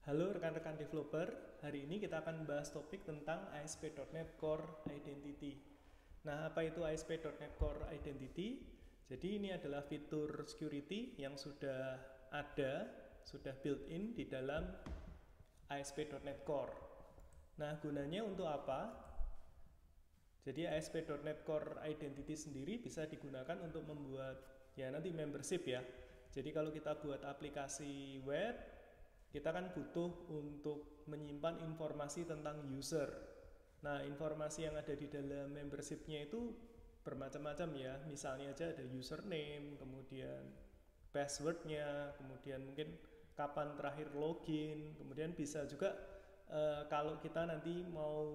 Halo rekan-rekan developer, hari ini kita akan bahas topik tentang ASP.NET Core Identity. Nah, apa itu ASP.NET Core Identity? Jadi ini adalah fitur security yang sudah ada, sudah built-in di dalam ASP.NET Core. Nah, gunanya untuk apa? Jadi ASP.NET Core Identity sendiri bisa digunakan untuk membuat ya nanti membership ya. Jadi kalau kita buat aplikasi web, kita kan butuh untuk menyimpan informasi tentang user. Nah, informasi yang ada di dalam membership-nya itu bermacam-macam ya. Misalnya aja ada username, kemudian password-nya, kemudian mungkin kapan terakhir login, kemudian bisa juga kalau kita nanti mau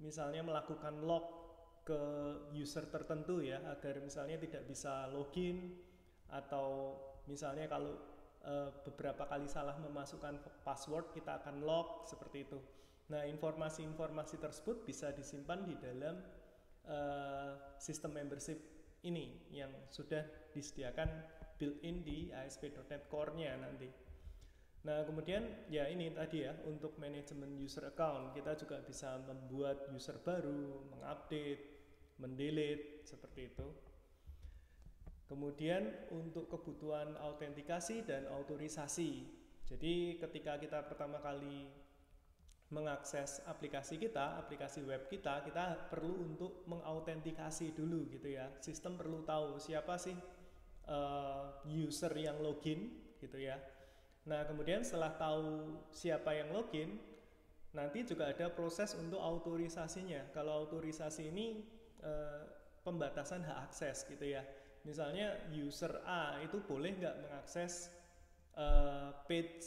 misalnya melakukan log ke user tertentu ya, agar misalnya tidak bisa login, atau misalnya kalau beberapa kali salah memasukkan password kita akan log seperti itu. Nah, informasi-informasi tersebut bisa disimpan di dalam sistem membership ini yang sudah disediakan built-in di ASP.NET Core-nya nanti. Nah, kemudian ya ini tadi ya, untuk manajemen user account kita juga bisa membuat user baru, mengupdate, mendelete seperti itu. Kemudian untuk kebutuhan autentikasi dan autorisasi. Jadi ketika kita pertama kali mengakses aplikasi kita, aplikasi web kita perlu untuk mengautentikasi dulu gitu ya. Sistem perlu tahu siapa sih user yang login gitu ya. Nah, kemudian setelah tahu siapa yang login, nanti juga ada proses untuk autorisasinya. Kalau autorisasi ini pembatasan hak akses gitu ya. Misalnya user A itu boleh nggak mengakses page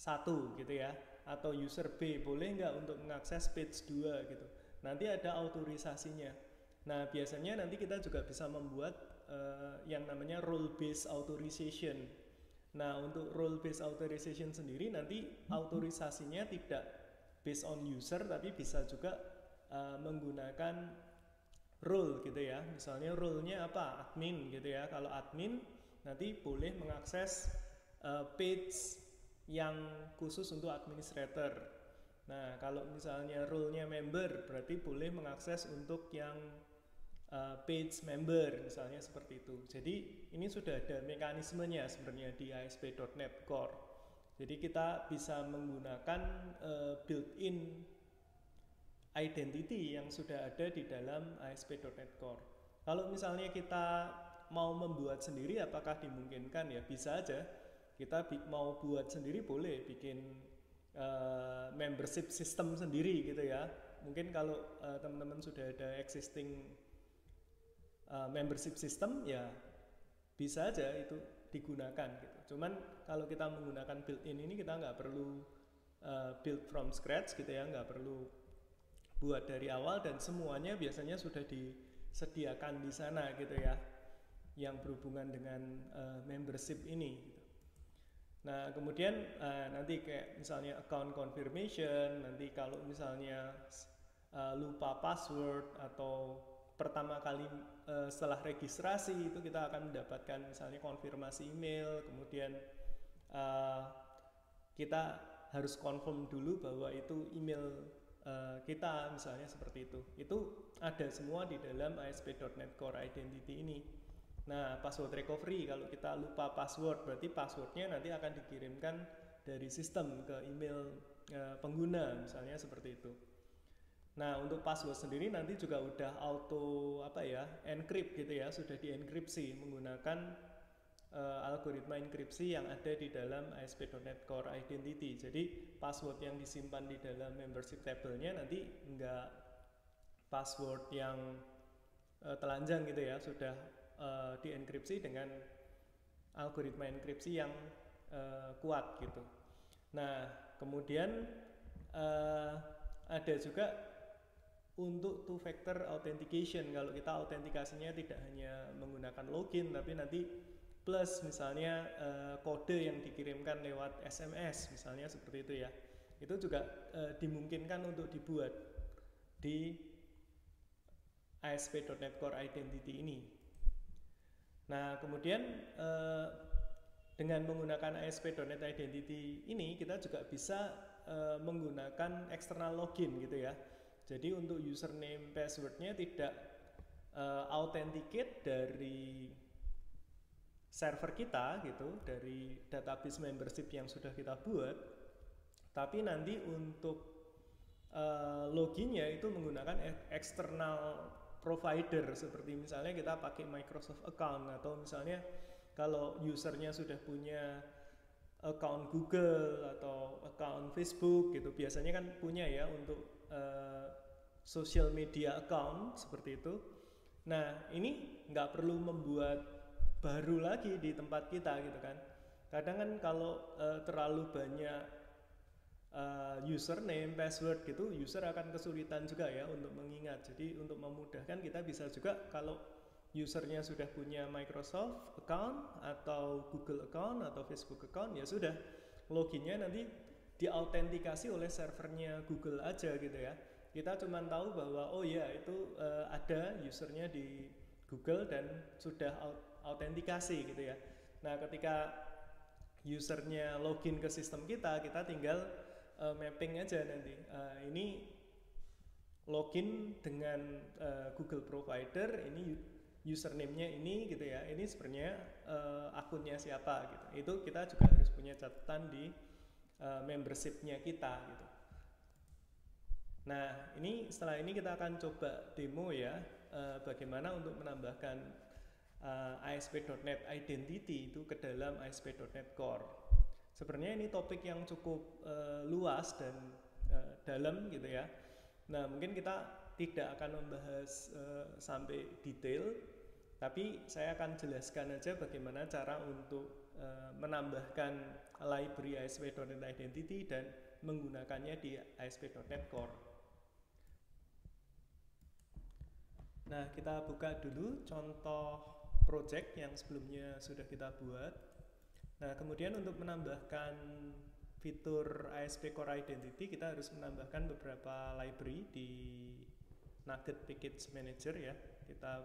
1 gitu ya, atau user B boleh nggak untuk mengakses page 2 gitu. Nanti ada autorisasinya. Nah, biasanya nanti kita juga bisa membuat yang namanya role based authorization. Nah, untuk role based authorization sendiri nanti autorisasinya tidak based on user, tapi bisa juga menggunakan role gitu ya. Misalnya role-nya apa? Admin gitu ya. Kalau admin nanti boleh mengakses page yang khusus untuk administrator. Nah, kalau misalnya role-nya member berarti boleh mengakses untuk yang page member misalnya seperti itu. Jadi ini sudah ada mekanismenya sebenarnya di ASP.NET Core. Jadi kita bisa menggunakan built-in identity yang sudah ada di dalam ASP.NET Core. Kalau misalnya kita mau membuat sendiri, apakah dimungkinkan? Ya bisa aja. Kita mau buat sendiri boleh, bikin membership system sendiri gitu ya. Mungkin kalau teman-teman sudah ada existing membership system, ya bisa aja itu digunakan gitu. Cuman kalau kita menggunakan built-in ini kita nggak perlu build from scratch gitu ya, nggak perlu buat dari awal, dan semuanya biasanya sudah disediakan di sana gitu ya, yang berhubungan dengan membership ini gitu. Nah, kemudian nanti kayak misalnya account confirmation, nanti kalau misalnya lupa password atau pertama kali setelah registrasi itu kita akan mendapatkan misalnya konfirmasi email, kemudian kita harus confirm dulu bahwa itu email kita misalnya seperti itu. Itu ada semua di dalam ASP.NET Core Identity ini. Nah, password recovery, kalau kita lupa password berarti passwordnya nanti akan dikirimkan dari sistem ke email pengguna misalnya seperti itu. Nah, untuk password sendiri nanti juga udah auto encrypt gitu ya, sudah dienkripsi menggunakan algoritma enkripsi yang ada di dalam ASP.NET Core Identity. Jadi password yang disimpan di dalam membership table-nya nanti enggak password yang telanjang gitu ya, sudah dienkripsi dengan algoritma enkripsi yang kuat gitu. Nah, kemudian ada juga untuk two factor authentication. Kalau kita autentikasinya tidak hanya menggunakan login, tapi nanti plus misalnya kode yang dikirimkan lewat SMS misalnya seperti itu ya. Itu juga dimungkinkan untuk dibuat di ASP.NET Core Identity ini. Nah, kemudian dengan menggunakan ASP.NET Identity ini kita juga bisa menggunakan external login gitu ya. Jadi untuk username passwordnya tidak authenticate dari server kita gitu, dari database membership yang sudah kita buat, tapi nanti untuk loginnya itu menggunakan external provider, seperti misalnya kita pakai Microsoft account, atau misalnya kalau usernya sudah punya account Google atau account Facebook gitu, biasanya kan punya ya untuk social media account seperti itu. Nah ini nggak perlu membuat baru lagi di tempat kita gitu kan. Kadang kan kalau terlalu banyak username, password gitu, user akan kesulitan juga ya untuk mengingat. Jadi untuk memudahkan, kita bisa juga kalau usernya sudah punya Microsoft account atau Google account atau Facebook account, ya sudah, loginnya nanti diautentikasi oleh servernya Google aja gitu ya. Kita cuma tahu bahwa oh ya itu ada usernya di Google dan sudah autentikasi gitu ya. Nah ketika usernya login ke sistem kita, kita tinggal mapping aja nanti. Ini login dengan Google provider, ini username-nya ini gitu ya. Ini sebenarnya akunnya siapa gitu. Itu kita juga harus punya catatan di membership-nya kita gitu. Nah, ini setelah ini kita akan coba demo ya, bagaimana untuk menambahkan ASP.NET Identity itu ke dalam ASP.NET Core. Sebenarnya ini topik yang cukup luas dan dalam gitu ya. Nah, mungkin kita tidak akan membahas sampai detail, tapi saya akan jelaskan aja bagaimana cara untuk menambahkan library ASP.NET Identity dan menggunakannya di ASP.NET Core. Nah, kita buka dulu contoh project yang sebelumnya sudah kita buat. Nah, kemudian untuk menambahkan fitur ASP Core Identity, kita harus menambahkan beberapa library di Nugget Package Manager ya. Kita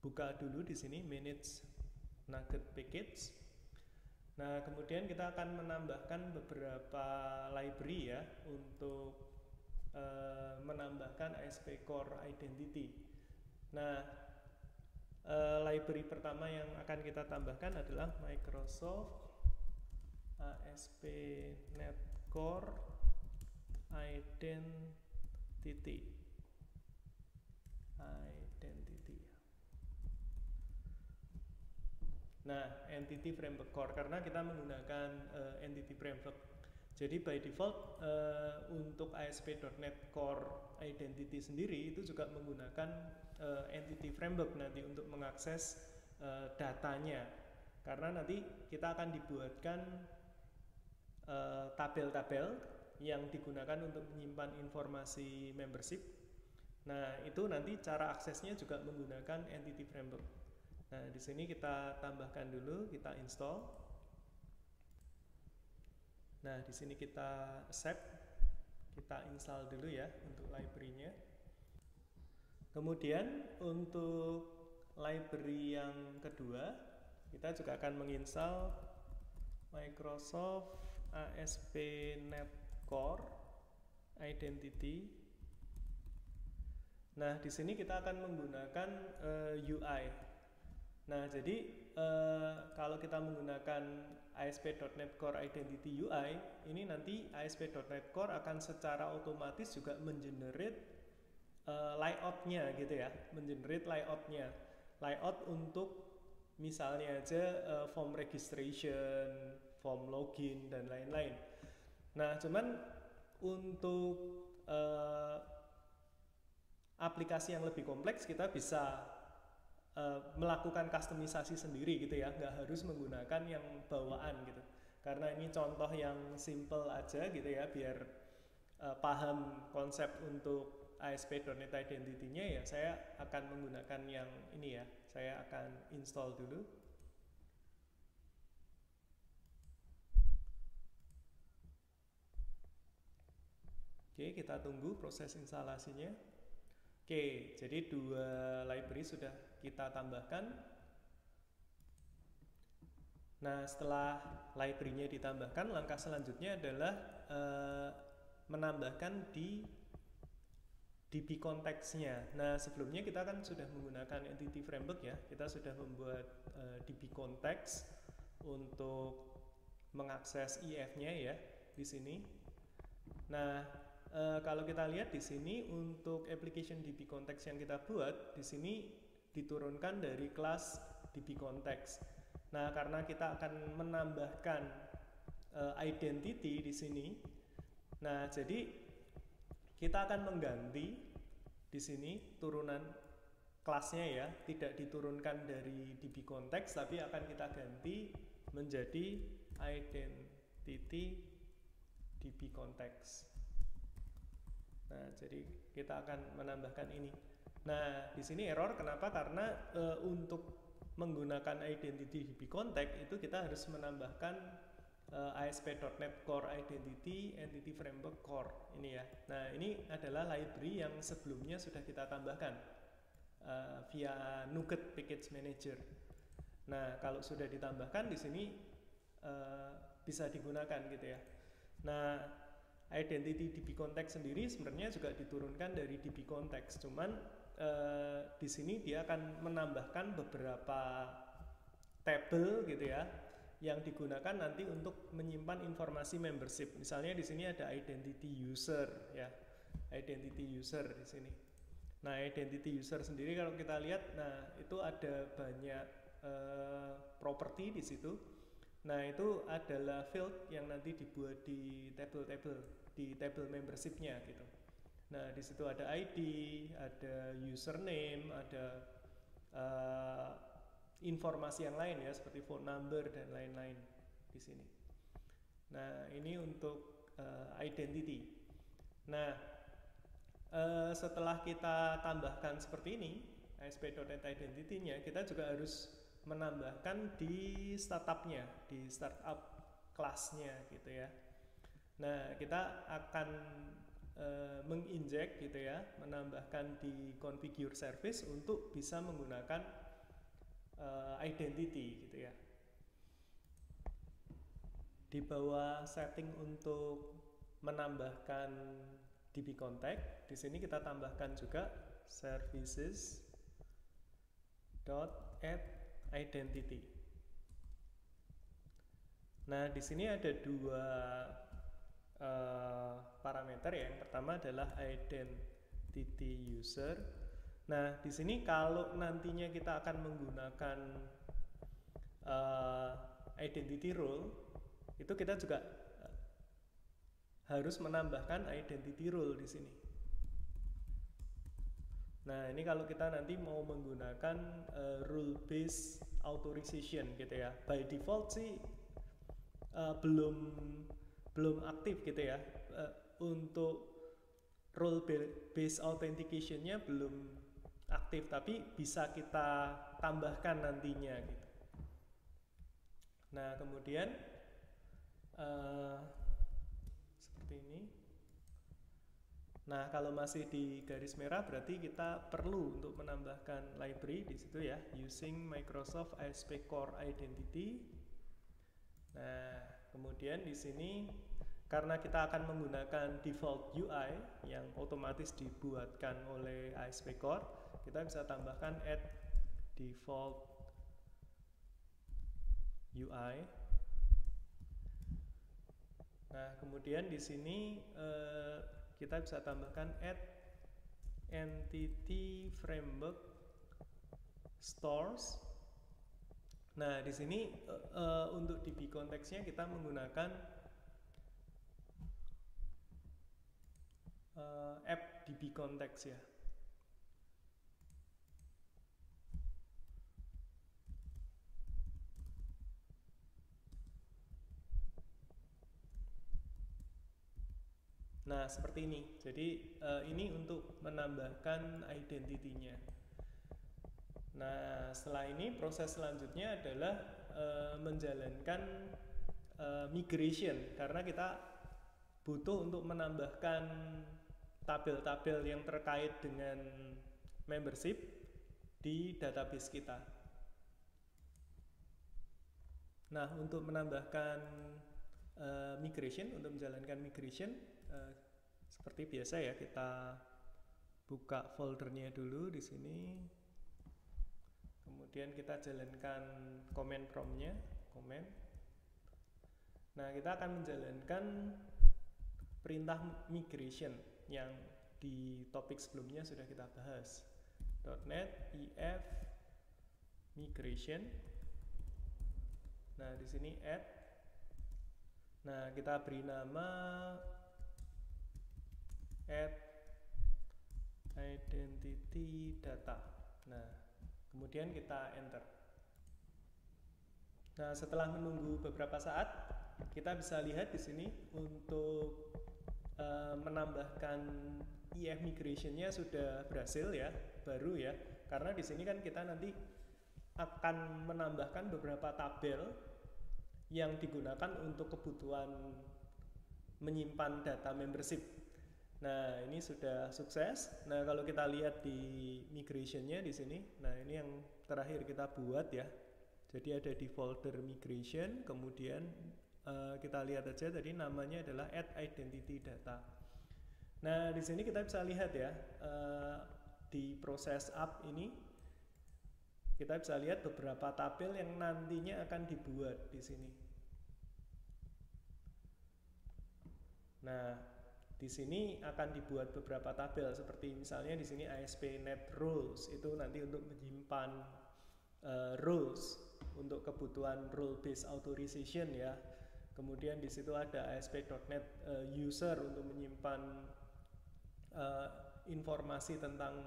buka dulu di sini Manage Nugget Package. Nah, kemudian kita akan menambahkan beberapa library ya untuk menambahkan ASP Core Identity. Nah, library pertama yang akan kita tambahkan adalah Microsoft ASP.NET Core Identity. Nah, Entity Framework Core, karena kita menggunakan Entity Framework. Jadi by default untuk ASP.NET Core Identity sendiri itu juga menggunakan Entity Framework nanti untuk mengakses datanya. Karena nanti kita akan dibuatkan tabel-tabel yang digunakan untuk menyimpan informasi membership. Nah, itu nanti cara aksesnya juga menggunakan Entity Framework. Nah, di sini kita tambahkan dulu, kita install. Nah, di sini kita accept, kita install dulu ya untuk library-nya. Kemudian untuk library yang kedua, kita juga akan menginstal Microsoft ASP.NET Core Identity. Nah, di sini kita akan menggunakan UI. Nah, jadi kalau kita menggunakan ASP.NET Core Identity UI, ini nanti ASP.NET Core akan secara otomatis juga mengenerate layout-nya gitu ya, mengenerate layout-nya, layout untuk misalnya aja form registration, form login dan lain-lain. Nah, cuman untuk aplikasi yang lebih kompleks kita bisa melakukan kustomisasi sendiri gitu ya, nggak harus menggunakan yang bawaan gitu. Karena ini contoh yang simple aja gitu ya, biar paham konsep untuk ASP.NET Identity-nya ya, saya akan menggunakan yang ini ya. Saya akan install dulu. Oke, kita tunggu proses instalasinya. Oke, jadi dua library sudah kita tambahkan. Nah, setelah library-nya ditambahkan, langkah selanjutnya adalah menambahkan di DB konteksnya. Nah, sebelumnya kita kan sudah menggunakan entity framework ya. Kita sudah membuat DB konteks untuk mengakses IF-nya ya di sini. Nah, kalau kita lihat di sini untuk application DB konteks yang kita buat di sini diturunkan dari kelas DB konteks. Nah, karena kita akan menambahkan identity di sini. Nah, jadi kita akan mengganti di sini turunan kelasnya ya, tidak diturunkan dari DB konteks, tapi akan kita ganti menjadi identity DB konteks. Nah, jadi kita akan menambahkan ini. Nah, di sini error kenapa? Karena untuk menggunakan identity DB konteks itu kita harus menambahkan ASP.NET Core Identity Entity Framework Core ini ya. Nah, ini adalah library yang sebelumnya sudah kita tambahkan via NuGet Package Manager. Nah, kalau sudah ditambahkan di sini bisa digunakan gitu ya. Nah, identity DB Context sendiri sebenarnya juga diturunkan dari DB Context, cuman di sini dia akan menambahkan beberapa table gitu ya, yang digunakan nanti untuk menyimpan informasi membership. Misalnya di sini ada identity user ya, identity user di sini. Nah, identity user sendiri kalau kita lihat, nah itu ada banyak property di situ. Nah, itu adalah field yang nanti dibuat di table membership-nya gitu. Nah, di situ ada ID, ada username, ada informasi yang lain ya, seperti phone number dan lain-lain di sini. Nah, ini untuk identity. Nah, setelah kita tambahkan seperti ini ASP.NET Identity-nya, kita juga harus menambahkan di startup-nya, di startup kelasnya gitu ya. Nah, kita akan menginjek gitu ya, menambahkan di configure service untuk bisa menggunakan identity gitu ya. Di bawah setting untuk menambahkan DB contact, di sini kita tambahkan juga services .add identity. Nah, di sini ada dua parameter ya. Yang pertama adalah identity user. Nah, di sini kalau nantinya kita akan menggunakan identity role, itu kita juga harus menambahkan identity role di sini. Nah, ini kalau kita nanti mau menggunakan rule based authorization gitu ya. By default sih belum aktif gitu ya. Untuk role based authentication-nya belum aktif, tapi bisa kita tambahkan nantinya gitu. Nah, kemudian seperti ini. Nah, kalau masih di garis merah berarti kita perlu untuk menambahkan library di situ ya, using Microsoft ASP Core Identity. Nah, kemudian di sini karena kita akan menggunakan default UI yang otomatis dibuatkan oleh ASP Core, kita bisa tambahkan add default UI. Nah, kemudian di sini kita bisa tambahkan add entity framework stores. Nah, di sini untuk DB konteksnya kita menggunakan app DB konteks ya. Nah, seperti ini. Jadi ini untuk menambahkan identity-nya. Nah, setelah ini proses selanjutnya adalah menjalankan migration, karena kita butuh untuk menambahkan tabel-tabel yang terkait dengan membership di database kita. Nah, untuk menambahkan migration, untuk menjalankan migration, seperti biasa ya, kita buka foldernya dulu di sini. Kemudian kita jalankan command promptnya, command. Nah, kita akan menjalankan perintah migration yang di topik sebelumnya sudah kita bahas. .NET if migration. Nah, di sini add. Nah, kita beri nama add identity data. Nah, kemudian kita enter. Nah, setelah menunggu beberapa saat, kita bisa lihat di sini untuk menambahkan if migration-nya sudah berhasil ya, baru ya. Karena di sini kan kita nanti akan menambahkan beberapa tabel yang digunakan untuk kebutuhan menyimpan data membership. Nah, ini sudah sukses. Nah, kalau kita lihat di migration-nya di sini, nah ini yang terakhir kita buat ya. Jadi ada di folder migration, kemudian kita lihat aja tadi namanya adalah add identity data. Nah, di sini kita bisa lihat ya, di proses up ini kita bisa lihat beberapa tabel yang nantinya akan dibuat di sini. Nah, di sini akan dibuat beberapa tabel seperti misalnya di sini ASP.NET Rules, itu nanti untuk menyimpan rules untuk kebutuhan role based authorization ya. Kemudian di situ ada ASP.NET User untuk menyimpan informasi tentang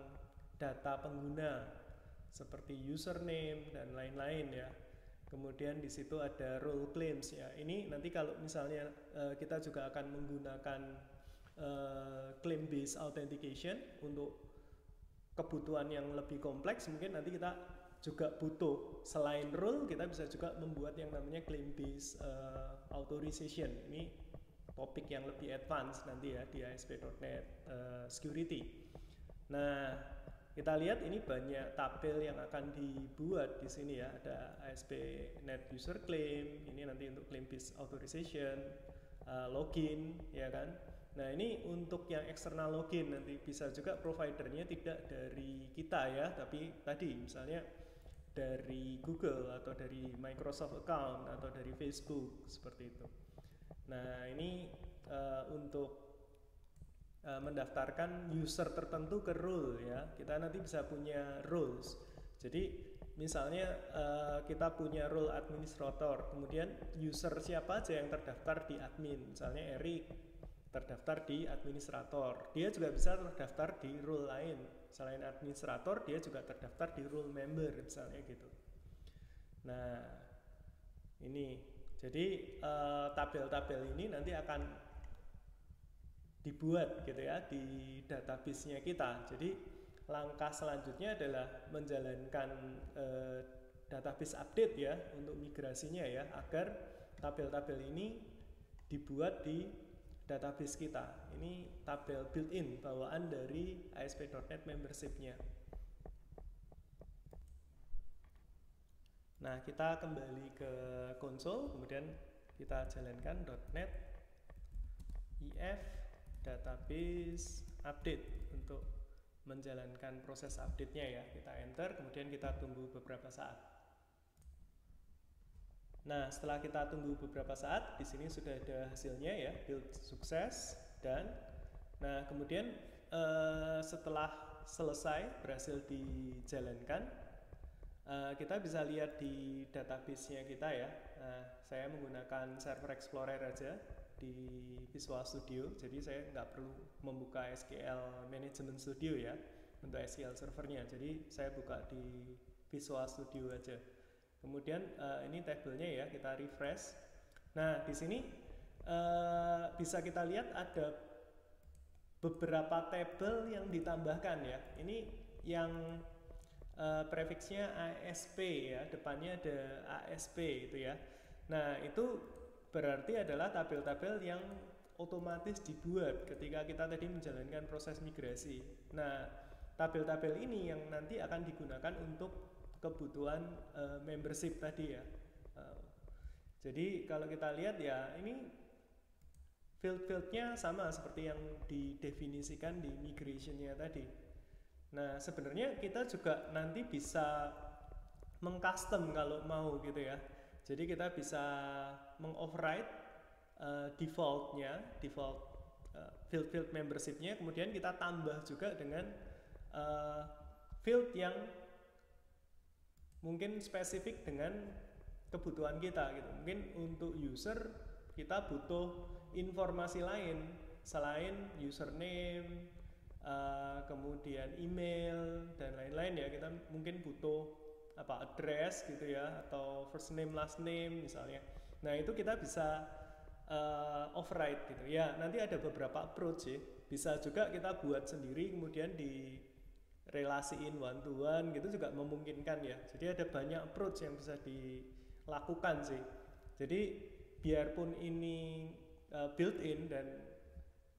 data pengguna seperti username dan lain-lain ya. Kemudian di situ ada role claims ya. Ini nanti kalau misalnya kita juga akan menggunakan claim based authentication untuk kebutuhan yang lebih kompleks, mungkin nanti kita juga butuh selain role, kita bisa juga membuat yang namanya claim based authorization. Ini topik yang lebih advance nanti ya di ASP.NET Security. Nah, kita lihat ini banyak tabel yang akan dibuat di sini ya. Ada ASP.NET User Claim, ini nanti untuk claim based authorization, login ya kan. Nah, ini untuk yang external login, nanti bisa juga providernya tidak dari kita ya, tapi tadi misalnya dari Google atau dari Microsoft account atau dari Facebook seperti itu. Nah, ini untuk mendaftarkan user tertentu ke role ya. Kita nanti bisa punya roles. Jadi misalnya kita punya role administrator, kemudian user siapa aja yang terdaftar di admin, misalnya Erik terdaftar di administrator, dia juga bisa terdaftar di role lain. Selain administrator, dia juga terdaftar di role member misalnya gitu. Nah, ini jadi tabel-tabel ini nanti akan dibuat gitu ya di database-nya kita. Jadi langkah selanjutnya adalah menjalankan database update ya untuk migrasinya ya, agar tabel-tabel ini dibuat di database kita. Ini tabel built-in bawaan dari ASP.NET membership-nya. Nah, kita kembali ke konsol, kemudian kita jalankan .NET if database update untuk menjalankan proses update-nya ya. Kita enter, kemudian kita tunggu beberapa saat. Nah, setelah kita tunggu beberapa saat, di sini sudah ada hasilnya ya, build sukses. Dan nah, kemudian setelah selesai berhasil dijalankan, kita bisa lihat di database-nya kita ya. Nah, saya menggunakan Server Explorer aja di Visual Studio, jadi saya nggak perlu membuka SQL Management Studio ya untuk SQL servernya. Jadi saya buka di Visual Studio aja. Kemudian ini tabelnya ya, kita refresh. Nah, di sini bisa kita lihat ada beberapa tabel yang ditambahkan ya. Ini yang prefixnya ASP ya, depannya ada ASP itu ya. Nah, itu berarti adalah tabel-tabel yang otomatis dibuat ketika kita tadi menjalankan proses migrasi. Nah, tabel-tabel ini yang nanti akan digunakan untuk kebutuhan membership tadi ya. Jadi kalau kita lihat ya ini field-fieldnya sama seperti yang didefinisikan di migration-nya tadi. Nah sebenarnya kita juga nanti bisa mengcustom kalau mau gitu ya. Jadi kita bisa mengoverride default field membership-nya, kemudian kita tambah juga dengan field yang mungkin spesifik dengan kebutuhan kita gitu. Mungkin untuk user kita butuh informasi lain selain username, kemudian email dan lain-lain ya. Kita mungkin butuh address gitu ya, atau first name last name misalnya. Nah itu kita bisa override gitu ya. Nanti ada beberapa approach sih. Bisa juga kita buat sendiri kemudian di relasiin one to one gitu juga memungkinkan ya. Jadi ada banyak approach yang bisa dilakukan sih. Jadi biarpun ini built-in dan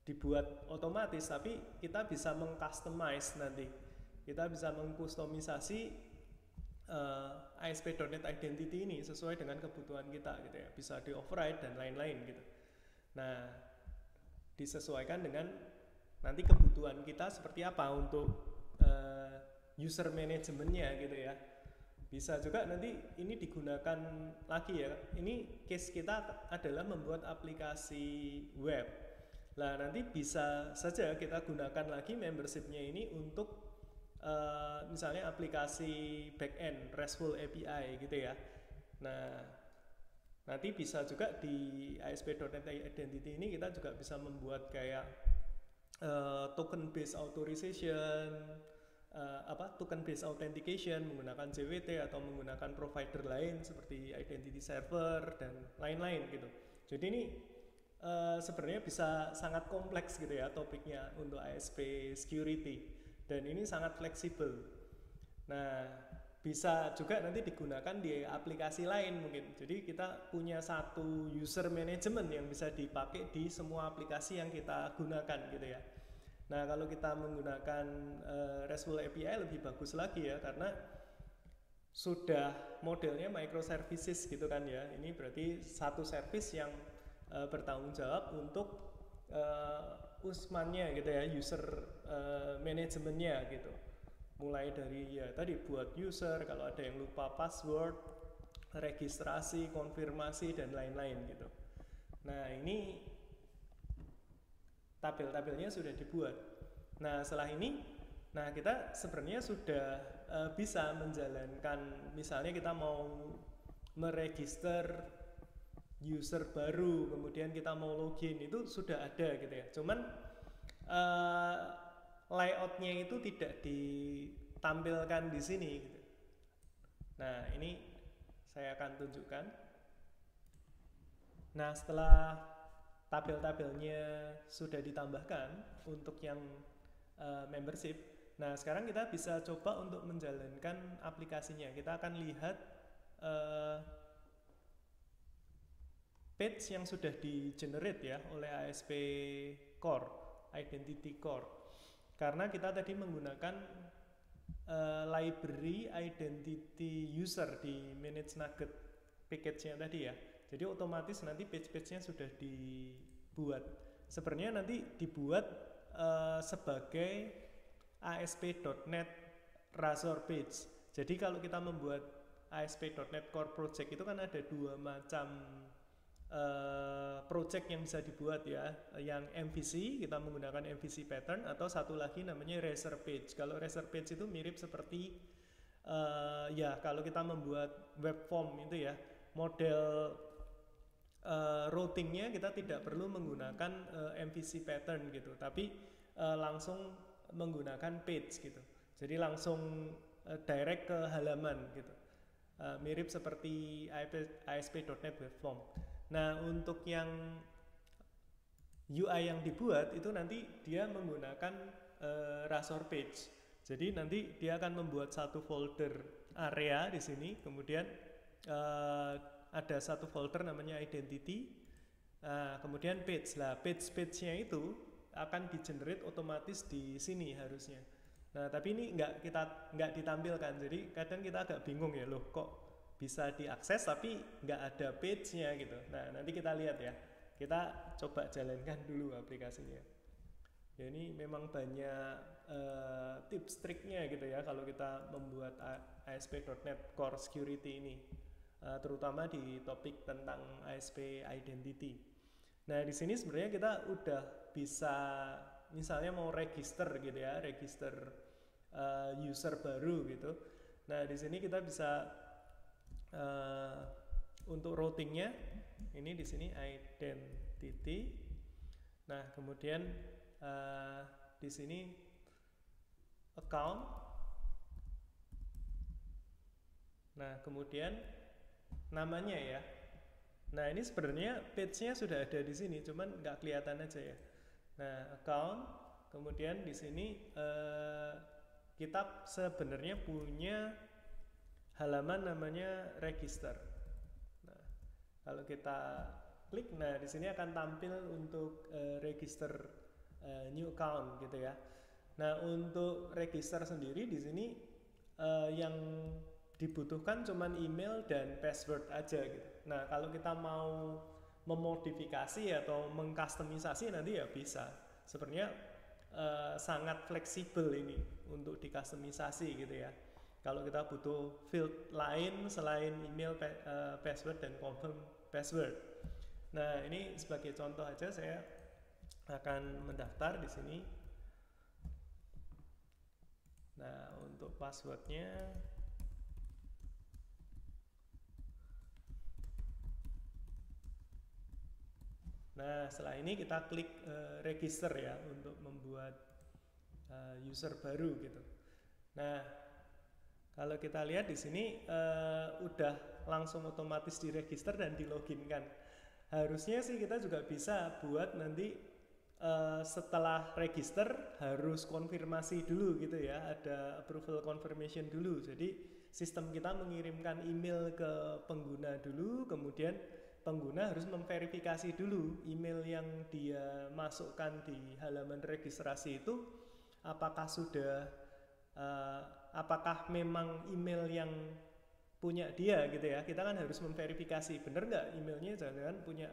dibuat otomatis, tapi kita bisa mengcustomize nanti. Kita bisa mengkustomisasi ASP.NET Identity ini sesuai dengan kebutuhan kita gitu ya. Bisa di-override dan lain-lain gitu. Nah, disesuaikan dengan nanti kebutuhan kita seperti apa untuk user manajemennya gitu ya. Bisa juga nanti ini digunakan lagi ya. Ini case kita adalah membuat aplikasi web. Nah nanti bisa saja kita gunakan lagi membership-nya ini untuk misalnya aplikasi backend RESTful API gitu ya. Nah nanti bisa juga di ASP.NET Identity ini kita juga bisa membuat kayak token based authorization, token based authentication menggunakan JWT atau menggunakan provider lain seperti identity server dan lain-lain gitu. Jadi ini sebenarnya bisa sangat kompleks gitu ya topiknya untuk ASP security, dan ini sangat fleksibel. Nah bisa juga nanti digunakan di aplikasi lain mungkin. Jadi kita punya satu user management yang bisa dipakai di semua aplikasi yang kita gunakan gitu ya. Nah kalau kita menggunakan RESTful API lebih bagus lagi ya, karena sudah modelnya microservices gitu kan ya. Ini berarti satu service yang bertanggung jawab untuk USMAN-nya gitu ya, user manajemennya gitu. Mulai dari ya tadi buat user, kalau ada yang lupa password, registrasi, konfirmasi dan lain-lain gitu. Nah ini tabel-tabelnya sudah dibuat. Nah setelah ini, nah kita sebenarnya sudah bisa menjalankan, misalnya kita mau meregister user baru, kemudian kita mau login, itu sudah ada gitu ya. Cuman layoutnya itu tidak ditampilkan di sini gitu. Nah ini saya akan tunjukkan. Nah setelah tabel-tabelnya sudah ditambahkan untuk yang membership, nah sekarang kita bisa coba untuk menjalankan aplikasinya. Kita akan lihat page yang sudah di generate ya oleh ASP Core, Identity Core. Karena kita tadi menggunakan library identity user di manage nugget package-nya tadi ya. Jadi otomatis nanti page-page-nya sudah dibuat. Sebenarnya nanti dibuat sebagai ASP.NET Razor page. Jadi kalau kita membuat ASP.NET Core Project itu kan ada dua macam project yang bisa dibuat ya. Yang MVC, kita menggunakan MVC pattern, atau satu lagi namanya Razor page. Kalau Razor page itu mirip seperti ya kalau kita membuat web form itu ya, model routingnya kita tidak perlu menggunakan MVC pattern gitu, tapi langsung menggunakan page gitu. Jadi langsung direct ke halaman gitu. Mirip seperti ASP.NET Web Form. Nah untuk yang UI yang dibuat itu nanti dia menggunakan Razor page. Jadi nanti dia akan membuat satu folder area di sini, kemudian ada satu folder namanya identity, kemudian page. Lah page-nya itu akan di-generate otomatis di sini harusnya. Nah tapi ini nggak ditampilkan, jadi kadang kita agak bingung ya, loh kok bisa diakses tapi nggak ada page-nya gitu. Nah, nanti kita lihat ya. Kita coba jalankan dulu aplikasinya. Ya, ini memang banyak tips triknya gitu ya kalau kita membuat ASP.NET Core Security ini, terutama di topik tentang ASP Identity. Nah, di sini sebenarnya kita udah bisa misalnya mau register gitu ya, register user baru gitu. Nah, di sini kita bisa untuk routingnya ini di sini identity. Nah, kemudian di sini account. Nah, kemudian namanya ya. Nah, ini sebenarnya page-nya sudah ada di sini, cuman nggak kelihatan aja ya. Nah, account. Kemudian di sini kita sebenarnya punya halaman namanya register. Nah, kalau kita klik, nah di sini akan tampil untuk register new account gitu ya. Nah, untuk register sendiri di sini yang dibutuhkan cuman email dan password aja gitu. Nah, kalau kita mau memodifikasi atau mengkustomisasi nanti ya bisa. Sebenarnya sangat fleksibel ini untuk dikustomisasi gitu ya. Kalau kita butuh field lain selain email, password dan confirm password. Nah, ini sebagai contoh aja saya akan mendaftar di sini. Nah, untuk passwordnya nah, setelah ini kita klik register ya untuk membuat user baru gitu. Nah, kalau kita lihat di sini udah langsung otomatis diregister dan diloginkan. Harusnya sih kita juga bisa buat nanti setelah register harus konfirmasi dulu gitu ya, ada approval confirmation dulu. Jadi sistem kita mengirimkan email ke pengguna dulu, kemudian pengguna harus memverifikasi dulu email yang dia masukkan di halaman registrasi itu apakah sudah apakah memang email yang punya dia gitu ya. Kita kan harus memverifikasi bener nggak emailnya, jangan-jangan punya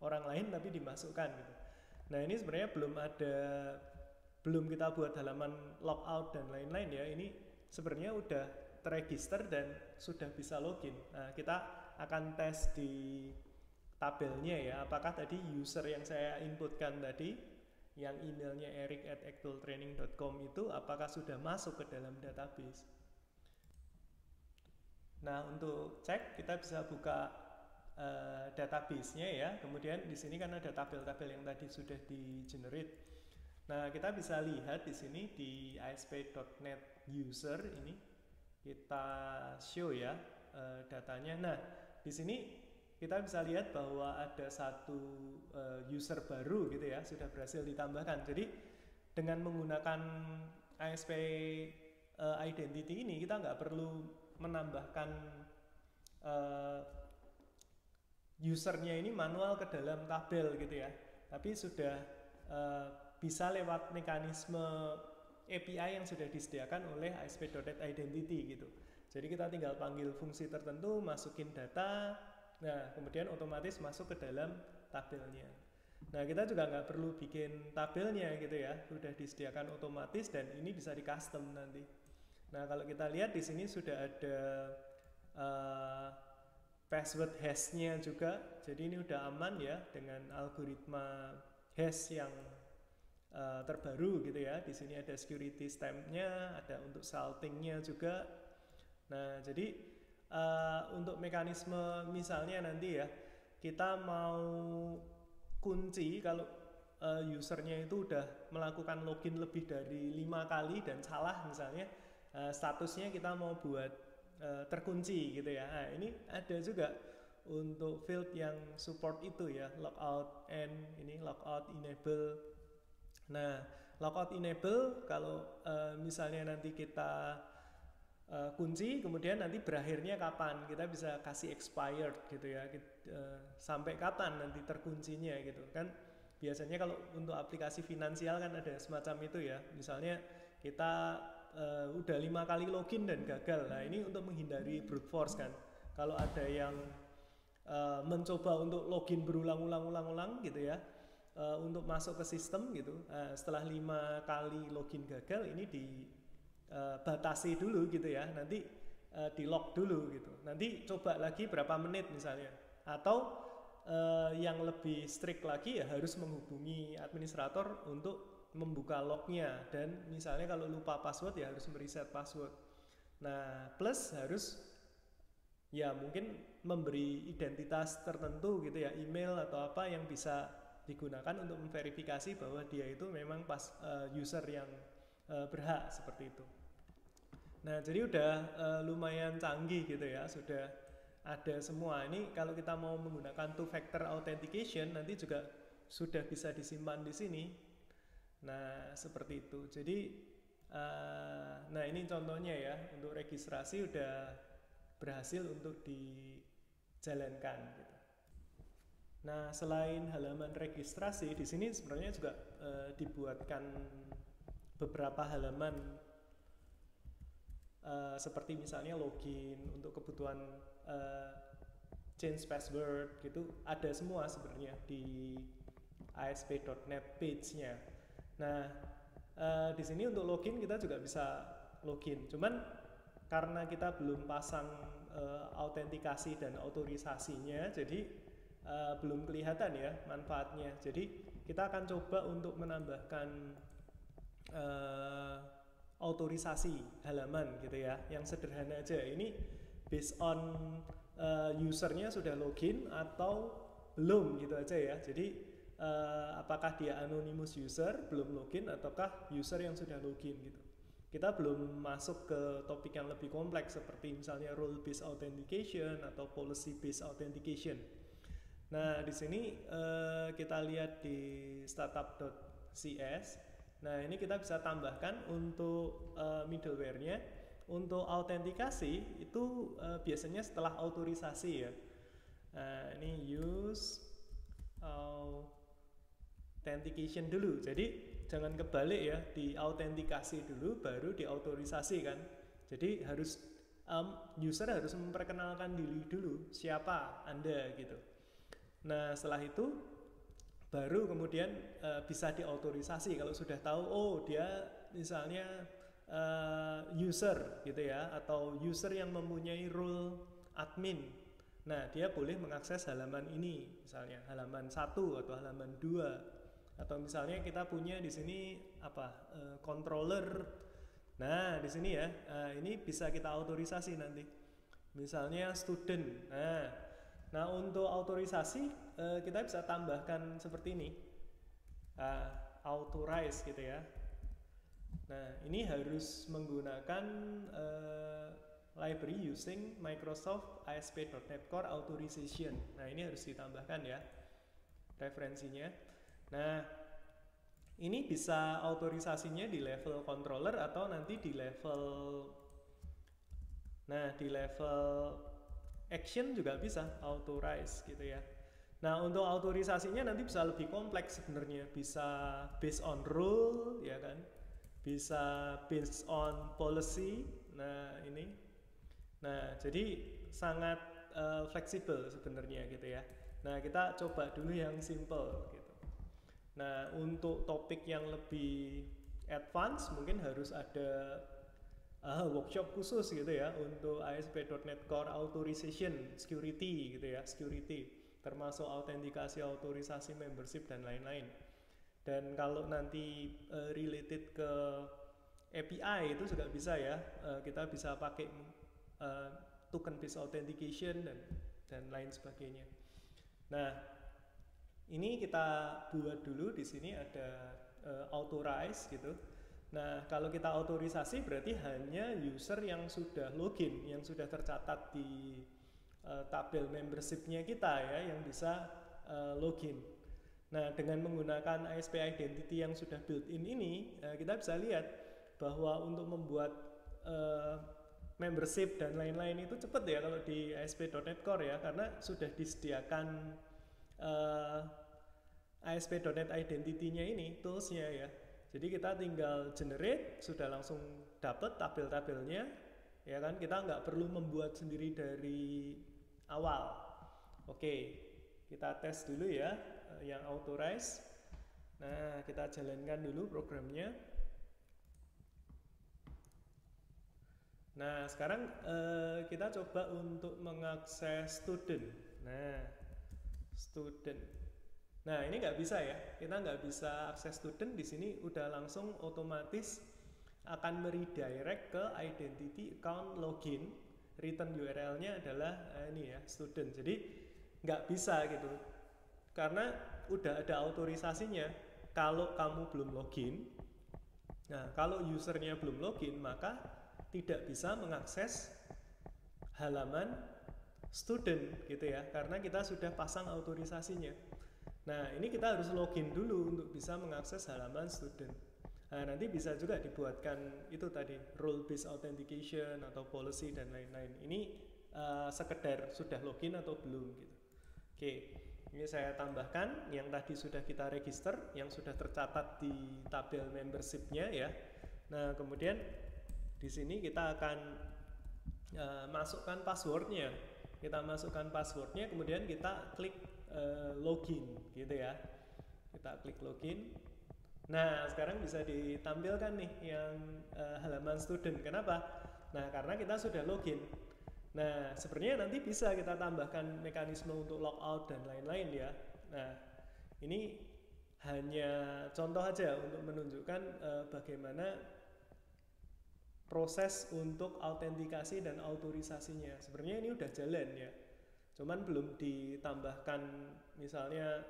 orang lain tapi dimasukkan gitu. Nah, ini sebenarnya belum kita buat halaman logout dan lain-lain ya. Ini sebenarnya udah terregister dan sudah bisa login. Nah, kita akan tes di tabelnya ya, apakah tadi user yang saya inputkan tadi yang emailnya eric@actualtraining.com itu apakah sudah masuk ke dalam database. Nah, untuk cek kita bisa buka database-nya ya. Kemudian di sini kan ada tabel-tabel yang tadi sudah di-generate. Nah, kita bisa lihat di sini di ASP.NET user ini kita show ya datanya. Nah, di sini kita bisa lihat bahwa ada satu user baru gitu ya, sudah berhasil ditambahkan. Jadi dengan menggunakan ASP Identity ini kita nggak perlu menambahkan usernya ini manual ke dalam tabel gitu ya, tapi sudah bisa lewat mekanisme API yang sudah disediakan oleh ASP.NET Identity gitu. Jadi kita tinggal panggil fungsi tertentu, masukin data, nah kemudian otomatis masuk ke dalam tabelnya. Nah, kita juga nggak perlu bikin tabelnya gitu ya, sudah disediakan otomatis dan ini bisa di custom nanti. Nah, kalau kita lihat di sini sudah ada password hash-nya juga, jadi ini udah aman ya dengan algoritma hash yang terbaru gitu ya. Di sini ada security stamp-nya, ada untuk salting-nya juga. Nah, jadi untuk mekanisme misalnya nanti ya, kita mau kunci kalau usernya itu udah melakukan login lebih dari 5 kali dan salah misalnya, statusnya kita mau buat terkunci gitu ya. Nah, ini ada juga untuk field yang support itu ya, logout and ini logout enable. Nah, logout enable kalau misalnya nanti kita kunci, kemudian nanti berakhirnya kapan, kita bisa kasih expired gitu ya, sampai kapan nanti terkuncinya gitu kan. Biasanya kalau untuk aplikasi finansial kan ada semacam itu ya, misalnya kita udah 5 kali login dan gagal. Nah, ini untuk menghindari brute force kan, kalau ada yang mencoba untuk login berulang-ulang gitu ya, untuk masuk ke sistem gitu, setelah 5 kali login gagal ini dibatasi dulu gitu ya, nanti di lock dulu gitu, nanti coba lagi berapa menit misalnya, atau yang lebih strict lagi ya harus menghubungi administrator untuk membuka lognya, dan misalnya kalau lupa password ya harus mereset password. Nah plus harus ya mungkin memberi identitas tertentu gitu ya, email atau apa yang bisa digunakan untuk memverifikasi bahwa dia itu memang user yang berhak seperti itu. Nah jadi udah lumayan canggih gitu ya, sudah ada semua. Ini kalau kita mau menggunakan two factor authentication nanti juga sudah bisa disimpan di sini. Nah seperti itu. Jadi nah ini contohnya ya, untuk registrasi udah berhasil untuk dijalankan gitu. Nah, selain halaman registrasi, di sini sebenarnya juga dibuatkan beberapa halaman seperti misalnya login untuk kebutuhan change password gitu, ada semua sebenarnya di ASP.NET page-nya. Nah, di sini untuk login kita juga bisa login, cuman karena kita belum pasang autentikasi dan otorisasinya, jadi belum kelihatan ya manfaatnya. Jadi kita akan coba untuk menambahkan otorisasi halaman gitu ya, yang sederhana aja. Ini based on usernya sudah login atau belum gitu aja ya. Jadi apakah dia anonymous user belum login ataukah user yang sudah login gitu. Kita belum masuk ke topik yang lebih kompleks seperti misalnya role based authentication atau policy based authentication. Nah, di sini kita lihat di startup.cs. Nah, ini kita bisa tambahkan untuk middleware-nya. Untuk autentikasi itu biasanya setelah autorisasi ya. Nah, ini use authentication dulu. Jadi jangan kebalik ya, di autentikasi dulu baru diautorisasi kan. Jadi harus user harus memperkenalkan diri dulu, siapa Anda gitu. Nah setelah itu baru kemudian bisa diautorisasi kalau sudah tahu oh dia misalnya user gitu ya, atau user yang mempunyai role admin. Nah dia boleh mengakses halaman ini, misalnya halaman 1 atau halaman 2. Atau misalnya kita punya di sini apa controller. Nah, di sini ya, ini bisa kita autorisasi nanti. Misalnya student. Nah untuk autorisasi kita bisa tambahkan seperti ini. Authorize gitu ya. Nah, ini harus menggunakan library using Microsoft ASP.NET Core Authorization. Nah, ini harus ditambahkan ya referensinya. Nah, ini bisa autorisasinya di level controller atau nanti di level action juga bisa authorize gitu ya. Nah, untuk autorisasinya nanti bisa lebih kompleks sebenarnya, bisa based on rule ya kan, bisa based on policy. Nah, ini. Nah, jadi sangat fleksibel sebenarnya gitu ya. Nah, kita coba dulu yang simple gitu. Nah, untuk topik yang lebih advance mungkin harus ada workshop khusus gitu ya untuk ASP.NET Core Authorization Security gitu ya, security termasuk autentikasi, autorisasi, membership dan lain-lain. Dan kalau nanti related ke API itu juga bisa ya, kita bisa pakai token based authentication dan lain sebagainya. Nah, ini kita buat dulu di sini ada authorize gitu. Nah, kalau kita autorisasi berarti hanya user yang sudah login, yang sudah tercatat di tabel membership-nya kita ya, yang bisa login. Nah, dengan menggunakan ASP Identity yang sudah built-in ini, kita bisa lihat bahwa untuk membuat membership dan lain-lain itu cepat ya kalau di ASP.NET Core ya, karena sudah disediakan ASP.NET Identity-nya ini, tools-nya ya. Jadi kita tinggal generate, sudah langsung dapat tabel-tabelnya ya kan? Kita nggak perlu membuat sendiri dari awal. Oke, kita tes dulu ya yang authorize. Nah, kita jalankan dulu programnya. Nah, sekarang kita coba untuk mengakses student. Nah, student. Nah, ini nggak bisa ya. Kita nggak bisa akses student di sini. Udah langsung otomatis akan meredirect ke identity account login. Return URL-nya adalah ini ya, student. Jadi nggak bisa gitu. Karena udah ada autorisasinya. Kalau kamu belum login, nah kalau usernya belum login, maka tidak bisa mengakses halaman student gitu ya, karena kita sudah pasang autorisasinya. Nah, ini kita harus login dulu untuk bisa mengakses halaman student. Nah, nanti bisa juga dibuatkan itu tadi, role based authentication atau policy dan lain-lain. Ini sekedar sudah login atau belum gitu. Oke, ini saya tambahkan yang tadi sudah kita register, yang sudah tercatat di tabel membership-nya ya. Nah, kemudian di sini kita akan masukkan passwordnya. Kita masukkan passwordnya, kemudian kita klik login, gitu ya. Kita klik login. Nah, sekarang bisa ditampilkan nih yang halaman student. Kenapa? Nah, karena kita sudah login. Nah, sebenarnya nanti bisa kita tambahkan mekanisme untuk logout dan lain-lain ya. Nah, ini hanya contoh aja untuk menunjukkan bagaimana proses untuk autentikasi dan autorisasinya. Sebenarnya ini udah jalan ya, cuman belum ditambahkan misalnya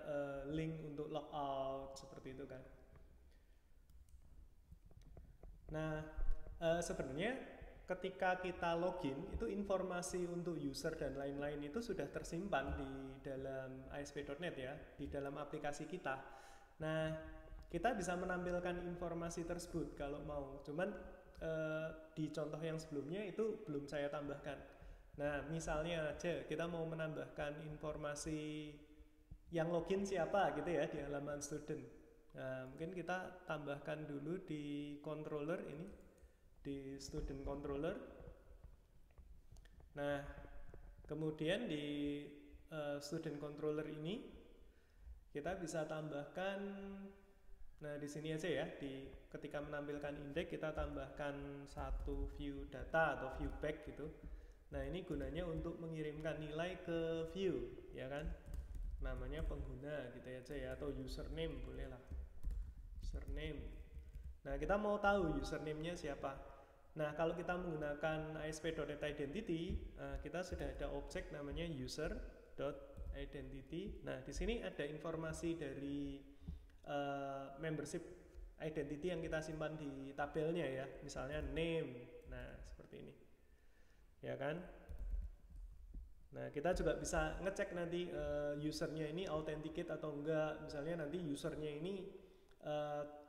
link untuk logout seperti itu kan. Nah, sebenarnya ketika kita login itu informasi untuk user dan lain-lain itu sudah tersimpan di dalam ASP.NET ya, di dalam aplikasi kita. Nah, kita bisa menampilkan informasi tersebut kalau mau, cuman di contoh yang sebelumnya itu belum saya tambahkan. Nah, misalnya aja kita mau menambahkan informasi yang login siapa gitu ya di halaman student. Nah, mungkin kita tambahkan dulu di controller ini, di student controller. Nah, kemudian di student controller ini kita bisa tambahkan. Nah, di sini aja ya, ketika menampilkan index kita tambahkan satu view data atau view back gitu. Nah, ini gunanya untuk mengirimkan nilai ke view, ya kan? Namanya pengguna gitu aja ya, atau username boleh lah. Username. Nah, kita mau tahu username-nya siapa. Nah, kalau kita menggunakan ASP.NET Identity, kita sudah ada objek namanya user.identity. Nah, di sini ada informasi dari membership identity yang kita simpan di tabelnya ya, misalnya name. Nah, seperti ini ya kan. Nah, kita juga bisa ngecek nanti usernya ini authenticate atau enggak. Misalnya nanti usernya ini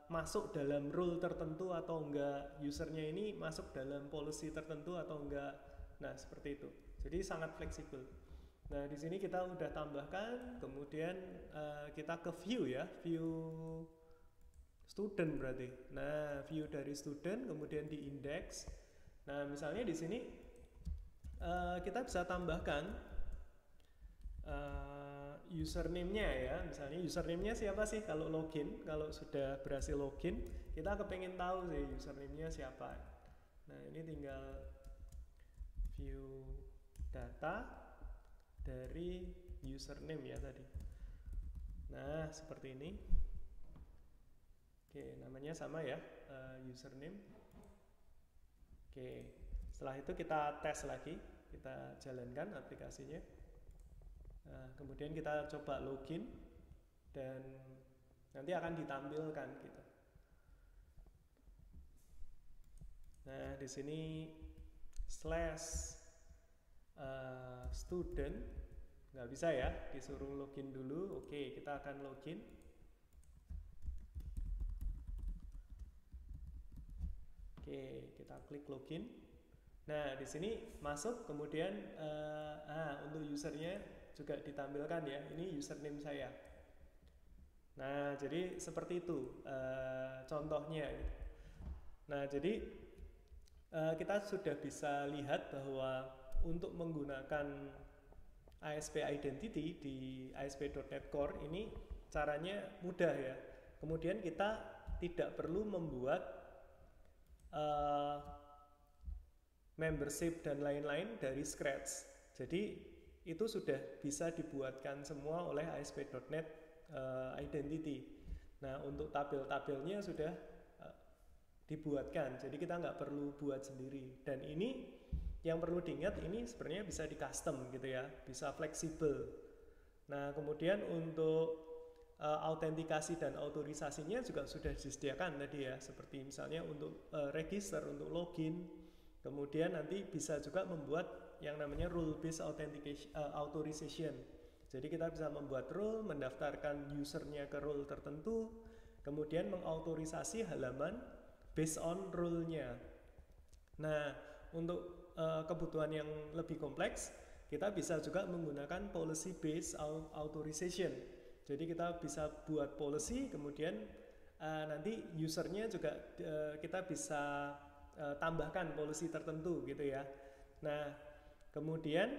masuk dalam rule tertentu atau enggak, usernya ini masuk dalam policy tertentu atau enggak. Nah, seperti itu. Jadi sangat fleksibel. Nah, di sini kita udah tambahkan, kemudian kita ke view ya, view student berarti. Nah, view dari student, kemudian di index. Nah, misalnya di sini kita bisa tambahkan username-nya ya. Misalnya username-nya siapa sih kalau login, kalau sudah berhasil login, kita kepengen tahu sih username-nya siapa. Nah, ini tinggal view data dari username ya tadi. Nah, seperti ini. Oke, namanya sama ya, username. Oke, setelah itu kita tes lagi, kita jalankan aplikasinya. Nah, kemudian kita coba login dan nanti akan ditampilkan gitu. Nah, di sini /student nggak bisa ya, disuruh login dulu. Oke, kita akan login. Oke, kita klik login. Nah, di sini masuk, kemudian untuk usernya juga ditampilkan ya. Ini username saya. Nah, jadi seperti itu contohnya. Nah, jadi kita sudah bisa lihat bahwa untuk menggunakan ASP Identity di ASP.NET Core ini caranya mudah ya. Kemudian kita tidak perlu membuat membership dan lain-lain dari scratch. Jadi itu sudah bisa dibuatkan semua oleh ASP.NET Identity. Nah, untuk tabel-tabelnya sudah dibuatkan, jadi kita nggak perlu buat sendiri. Dan ini yang perlu diingat, ini sebenarnya bisa di custom gitu ya, bisa fleksibel. Nah, kemudian untuk autentikasi dan autorisasinya juga sudah disediakan tadi ya, seperti misalnya untuk register, untuk login. Kemudian nanti bisa juga membuat yang namanya rule based authorization. Jadi kita bisa membuat rule, mendaftarkan usernya ke role tertentu, kemudian mengautorisasi halaman based on rule-nya. Nah, untuk kebutuhan yang lebih kompleks, kita bisa juga menggunakan policy based authorization. Jadi kita bisa buat policy, kemudian nanti usernya juga kita bisa tambahkan policy tertentu gitu ya. Nah, kemudian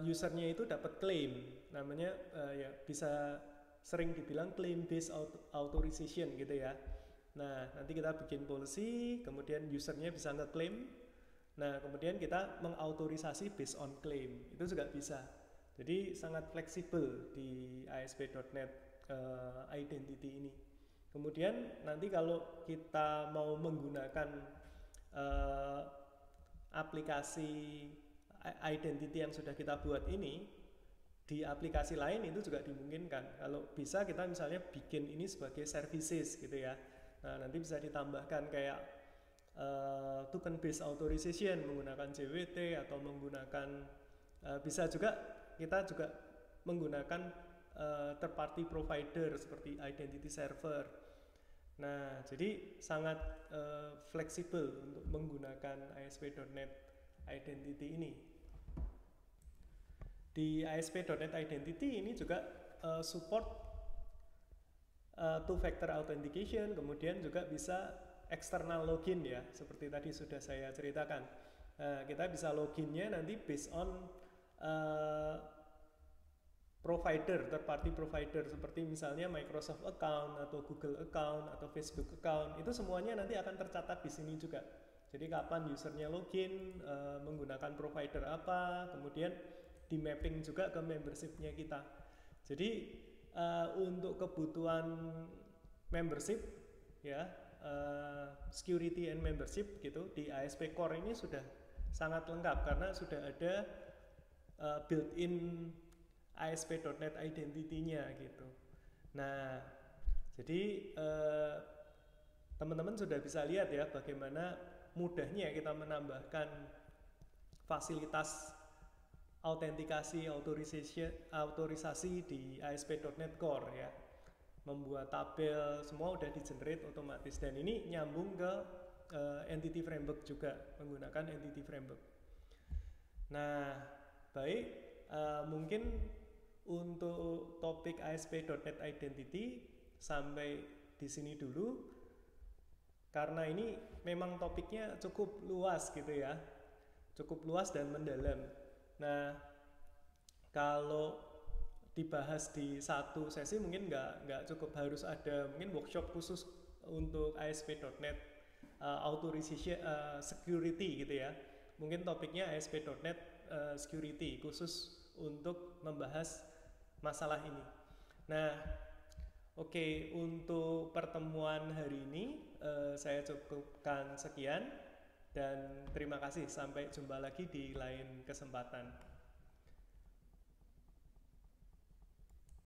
usernya itu dapat claim, namanya ya bisa sering dibilang claim based authorization gitu ya. Nah, nanti kita bikin policy, kemudian usernya bisa ngeklaim. Nah, kemudian kita mengautorisasi based on claim, itu juga bisa. Jadi sangat fleksibel di ASP.NET Identity ini. Kemudian nanti kalau kita mau menggunakan aplikasi identity yang sudah kita buat ini di aplikasi lain, itu juga dimungkinkan. Kalau bisa kita misalnya bikin ini sebagai services gitu ya. Nah, nanti bisa ditambahkan kayak token based authorization menggunakan JWT, atau menggunakan bisa juga kita juga menggunakan third party provider seperti identity server. Nah, jadi sangat fleksibel untuk menggunakan ASP.NET Identity ini. Di ASP.NET Identity ini juga support two-factor authentication, kemudian juga bisa external login ya, seperti tadi sudah saya ceritakan. Kita bisa loginnya nanti based on provider, third party provider, seperti misalnya Microsoft account, atau Google account, atau Facebook account. Itu semuanya nanti akan tercatat di sini juga. Jadi kapan usernya login, menggunakan provider apa, kemudian di mapping juga ke membership-nya kita. Jadi untuk kebutuhan membership ya, security and membership gitu, di ASP Core ini sudah sangat lengkap karena sudah ada built-in ASP.NET Identity-nya gitu. Nah, jadi teman-teman sudah bisa lihat ya bagaimana mudahnya kita menambahkan fasilitas autentikasi, autorisasi di ASP.NET Core ya. Membuat tabel semua udah di-generate otomatis, dan ini nyambung ke Entity Framework juga, menggunakan Entity Framework. Nah, baik, mungkin untuk topik ASP.NET Identity sampai di sini dulu, karena ini memang topiknya cukup luas gitu ya, cukup luas dan mendalam. Nah, kalau dibahas di satu sesi mungkin nggak cukup, harus ada mungkin workshop khusus untuk ASP.NET authorization security gitu ya. Mungkin topiknya ASP.NET security khusus untuk membahas masalah ini. Nah, oke, untuk pertemuan hari ini saya cukupkan sekian, dan terima kasih, sampai jumpa lagi di lain kesempatan.